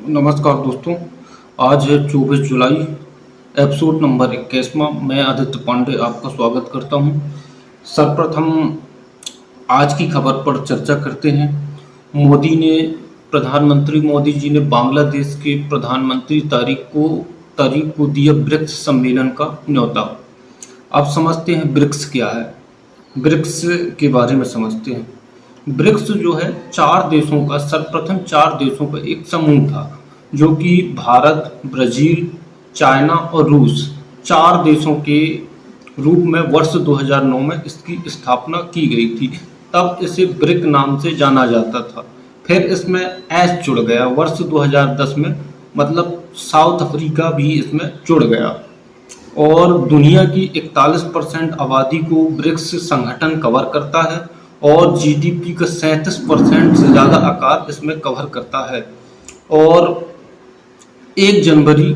नमस्कार दोस्तों। आज है 24 जुलाई, एपिसोड नंबर 21वां। मैं आदित्य पांडे आपका स्वागत करता हूं। सर्वप्रथम आज की खबर पर चर्चा करते हैं। प्रधानमंत्री मोदी जी ने बांग्लादेश के प्रधानमंत्री तारीख को दिया ब्रिक्स सम्मेलन का न्योता। अब समझते हैं ब्रिक्स क्या है। ब्रिक्स के बारे में समझते हैं। ब्रिक्स जो है सर्वप्रथम चार देशों का एक समूह था, जो कि भारत, ब्राजील, चाइना और रूस, चार देशों के रूप में वर्ष 2009 में इसकी स्थापना की गई थी। तब इसे ब्रिक नाम से जाना जाता था। फिर इसमें एस जुड़ गया वर्ष 2010 में, मतलब साउथ अफ्रीका भी इसमें जुड़ गया। और दुनिया की 41% आबादी को ब्रिक्स संगठन कवर करता है और जीडीपी का 37% से ज़्यादा आकार इसमें कवर करता है। और 1 जनवरी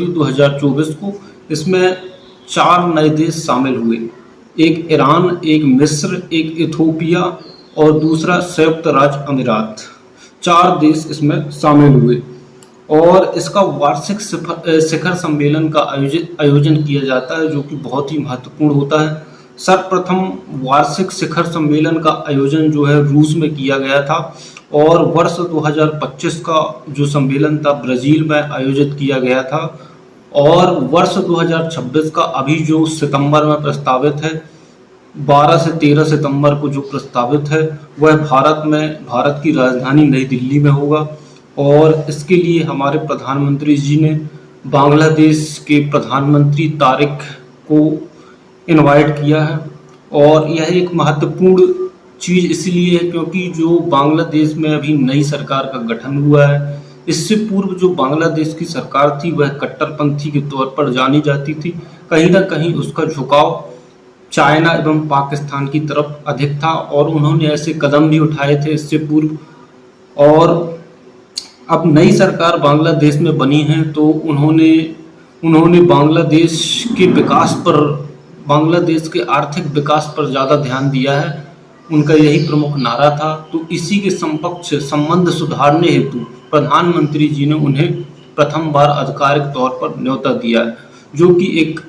2024 को इसमें 4 नए देश शामिल हुए। एक ईरान, एक मिस्र, एक इथोपिया और दूसरा संयुक्त राज्य अमीरात। 4 देश इसमें शामिल हुए और इसका वार्षिक शिखर सम्मेलन का आयोजन किया जाता है, जो कि बहुत ही महत्वपूर्ण होता है। सर्वप्रथम वार्षिक शिखर सम्मेलन का आयोजन जो है रूस में किया गया था और वर्ष 2025 का जो सम्मेलन था ब्राजील में आयोजित किया गया था। और वर्ष 2026 का अभी जो सितंबर में प्रस्तावित है, 12 से 13 सितंबर को जो प्रस्तावित है, वह भारत की राजधानी नई दिल्ली में होगा। और इसके लिए हमारे प्रधानमंत्री जी ने बांग्लादेश के प्रधानमंत्री तारिक को इनवाइट किया है। और यह एक महत्वपूर्ण चीज़ इसलिए है क्योंकि जो बांग्लादेश में अभी नई सरकार का गठन हुआ है, इससे पूर्व जो बांग्लादेश की सरकार थी वह कट्टरपंथी के तौर पर जानी जाती थी। कहीं ना कहीं उसका झुकाव चाइना एवं पाकिस्तान की तरफ अधिक था और उन्होंने ऐसे कदम भी उठाए थे इससे पूर्व। और अब नई सरकार बांग्लादेश में बनी है तो उन्होंने बांग्लादेश के आर्थिक विकास पर ज़्यादा ध्यान दिया है। उनका यही प्रमुख नारा था। तो इसी के समकक्ष संबंध सुधारने हेतु प्रधानमंत्री जी ने उन्हें प्रथम बार आधिकारिक तौर पर न्योता दिया है, जो कि एक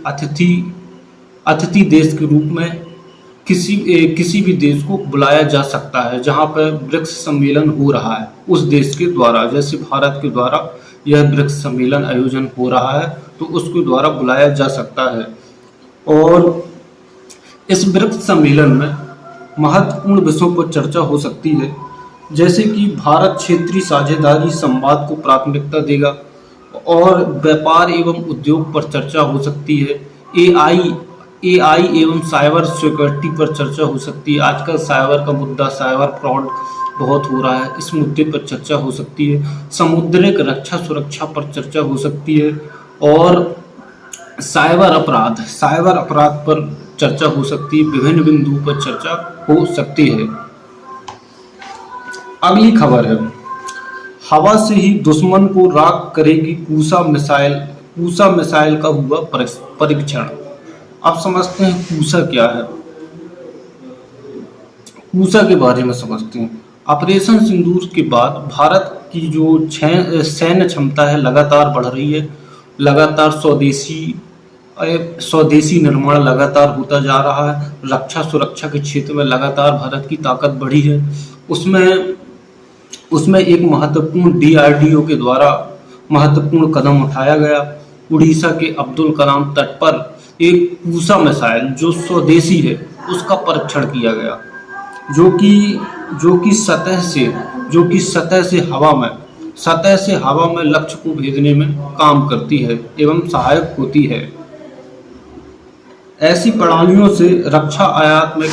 अतिथि देश के रूप में किसी भी देश को बुलाया जा सकता है जहां पर ब्रिक्स सम्मेलन हो रहा है उस देश के द्वारा। जैसे भारत के द्वारा यह ब्रिक्स सम्मेलन आयोजन हो रहा है तो उसके द्वारा बुलाया जा सकता है। और इस ब्रिक्स सम्मेलन में महत्वपूर्ण विषयों पर चर्चा हो सकती है, जैसे कि भारत क्षेत्रीय साझेदारी संवाद को प्राथमिकता देगा और व्यापार एवं उद्योग पर चर्चा हो सकती है। एआई एवं साइबर सिक्योरिटी पर चर्चा हो सकती है। आजकल साइबर का मुद्दा, साइबर फ्रॉड बहुत हो रहा है, इस मुद्दे पर चर्चा हो सकती है। समुद्रिक रक्षा सुरक्षा पर चर्चा हो सकती है और साइबर अपराध पर चर्चा हो सकती है। विभिन्न बिंदुओं पर चर्चा हो सकती है। अगली खबर है, हवा से ही दुश्मन को राख करेगी कूसा मिसाइल का हुआ परीक्षण। अब समझते हैं कूसा क्या है। कूसा के बारे में समझते हैं। ऑपरेशन सिंदूर के बाद भारत की जो सैन्य क्षमता है लगातार बढ़ रही है। लगातार स्वदेशी निर्माण लगातार होता जा रहा है। रक्षा सुरक्षा के क्षेत्र में लगातार भारत की ताकत बढ़ी है। उसमें एक महत्वपूर्ण डीआरडीओ के द्वारा महत्वपूर्ण कदम उठाया गया। उड़ीसा के अब्दुल कलाम तट पर एक कूसा मिसाइल जो स्वदेशी है उसका परीक्षण किया गया, जो कि सतह से हवा में लक्ष्य को भेजने में काम करती है एवं सहायक होती है। ऐसी प्रणालियों से रक्षा आयात में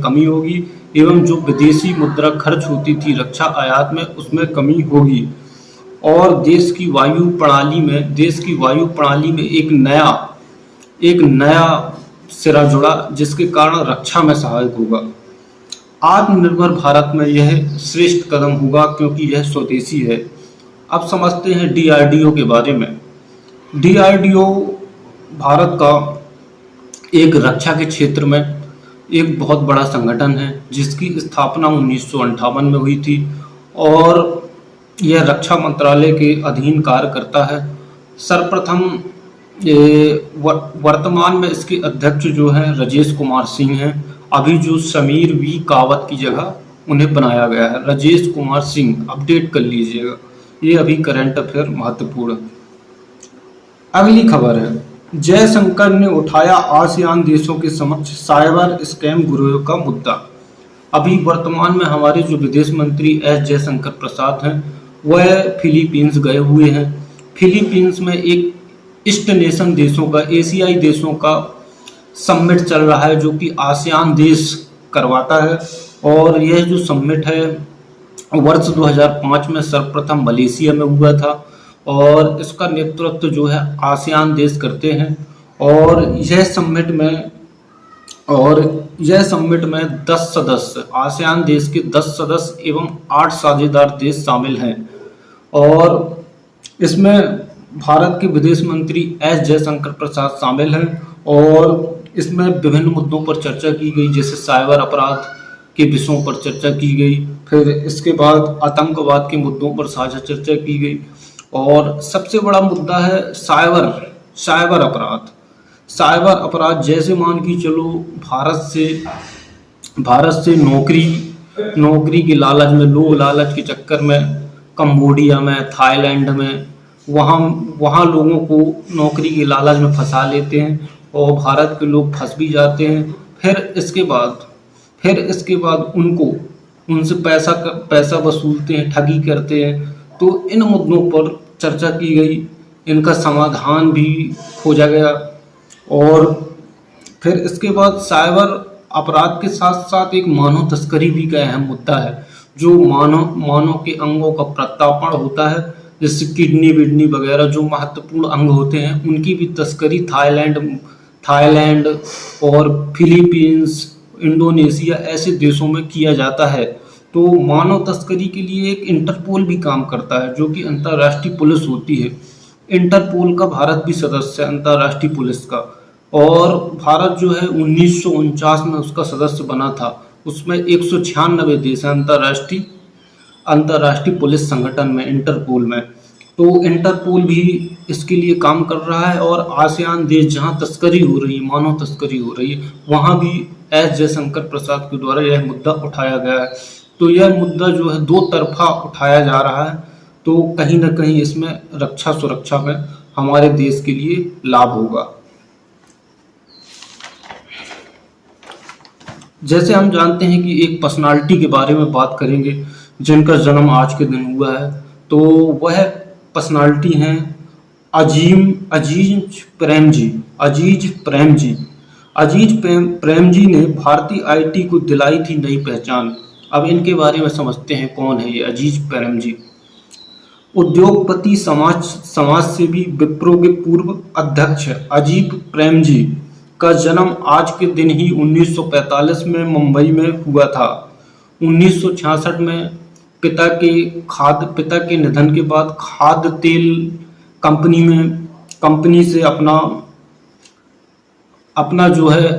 कमी होगी एवं जो विदेशी मुद्रा खर्च होती थी रक्षा आयात में, उसमें कमी होगी। और देश की वायु प्रणाली में एक नया सिरा जुड़ा, जिसके कारण रक्षा में सहायक होगा। आत्मनिर्भर भारत में यह श्रेष्ठ कदम होगा क्योंकि यह स्वदेशी है। अब समझते हैं डीआरडीओ के बारे में। डीआरडीओ भारत का एक रक्षा के क्षेत्र में एक बहुत बड़ा संगठन है जिसकी स्थापना 1958 में हुई थी और यह रक्षा मंत्रालय के अधीन कार्य करता है। सर्वप्रथम वर्तमान में इसके अध्यक्ष जो हैं राजेश कुमार सिंह हैं। अभी जो समीर वी कावत की जगह उन्हें बनाया गया है, राजेश कुमार सिंह, अपडेट कर लीजिएगा, ये अभी करंट अफेयर महत्वपूर्ण। अगली खबर है, जयशंकर ने उठाया आसियान देशों के समक्ष साइबर स्कैम गिरोह का मुद्दा। अभी वर्तमान में हमारे जो विदेश मंत्री एस जयशंकर प्रसाद हैं वह फिलीपींस गए हुए हैं। फिलीपींस में एक ईस्ट नेशन देशों का, एशियाई देशों का समिट चल रहा है जो कि आसियान देश करवाता है और यह जो समिट है वर्ष 2005 में सर्वप्रथम मलेशिया में हुआ था और इसका नेतृत्व जो है आसियान देश करते हैं और यह समिट में 10 सदस्य, आसियान देश के 10 सदस्य एवं 8 साझेदार देश शामिल हैं और इसमें भारत के विदेश मंत्री एस जयशंकर प्रसाद शामिल हैं और इसमें विभिन्न मुद्दों पर चर्चा की गई, जैसे साइबर अपराध के विषयों पर चर्चा की गई, फिर इसके बाद आतंकवाद के मुद्दों पर साझा चर्चा की गई और सबसे बड़ा मुद्दा है साइबर अपराध। साइबर अपराध जैसे मान की चलो भारत से नौकरी के लालच में, लोग लालच के चक्कर में कंबोडिया में, थाईलैंड में वहाँ लोगों को नौकरी के लालच में फंसा लेते हैं और भारत के लोग फंस भी जाते हैं। फिर इसके बाद उनसे पैसा वसूलते हैं, ठगी करते हैं। तो इन मुद्दों पर चर्चा की गई, इनका समाधान भी खोजा गया और फिर इसके बाद साइबर अपराध के साथ साथ एक मानव तस्करी भी का अहम मुद्दा है, जो मानव के अंगों का प्रत्यार्पण होता है, जैसे किडनी विडनी वगैरह जो महत्वपूर्ण अंग होते हैं उनकी भी तस्करी थाईलैंड और फिलीपींस, इंडोनेशिया ऐसे देशों में किया जाता है। तो मानव तस्करी के लिए एक इंटरपोल भी काम करता है जो कि अंतर्राष्ट्रीय पुलिस होती है। इंटरपोल का भारत भी सदस्य है, अंतर्राष्ट्रीय पुलिस का, और भारत जो है 1949 में उसका सदस्य बना था। उसमें 196 देश हैं अंतर्राष्ट्रीय पुलिस संगठन में, इंटरपोल में। तो इंटरपोल भी इसके लिए काम कर रहा है और आसियान देश जहां तस्करी हो रही है, मानव तस्करी हो रही है, वहां भी एस जयशंकर प्रसाद के द्वारा यह मुद्दा उठाया गया है। तो यह मुद्दा जो है दो तरफा उठाया जा रहा है, तो कहीं ना कहीं इसमें रक्षा सुरक्षा में हमारे देश के लिए लाभ होगा। जैसे हम जानते हैं कि एक पर्सनालिटी के बारे में बात करेंगे जिनका जन्म आज के दिन हुआ है, तो वह पर्सनालिटी हैं अजीज प्रेम जी ने भारतीय आईटी को दिलाई थी नई पहचान। अब इनके बारे में समझते हैं, कौन है ये अजीज प्रेम जी। उद्योगपति, समाजसेवी, विप्रो के पूर्व अध्यक्ष अजीज प्रेम जी का जन्म आज के दिन ही 1945 में मुंबई में हुआ था। 1966 में पिता के निधन के बाद खाद्य तेल कंपनी से अपना जो है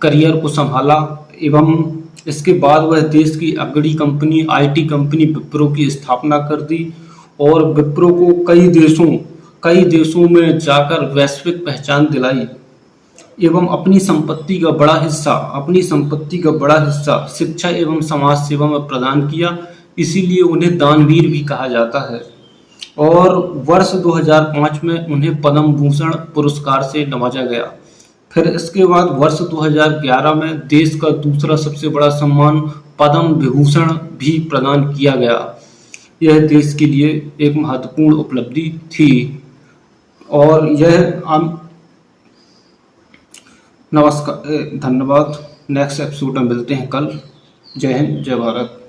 करियर को संभाला एवं इसके बाद वह देश की अग्रणी कंपनी आईटी कंपनी विप्रो की स्थापना कर दी और विप्रो को कई देशों में जाकर वैश्विक पहचान दिलाई एवं अपनी संपत्ति का बड़ा हिस्सा शिक्षा एवं समाज सेवा में प्रदान किया। इसीलिए उन्हें दानवीर भी कहा जाता है और वर्ष 2005 में उन्हें पद्म भूषण पुरस्कार से नवाजा गया। फिर इसके बाद वर्ष 2011 में देश का दूसरा सबसे बड़ा सम्मान पद्म विभूषण भी प्रदान किया गया। यह देश के लिए एक महत्वपूर्ण उपलब्धि थी और नमस्कार, धन्यवाद। नेक्स्ट एपिसोड में मिलते हैं कल। जय हिंद, जय भारत।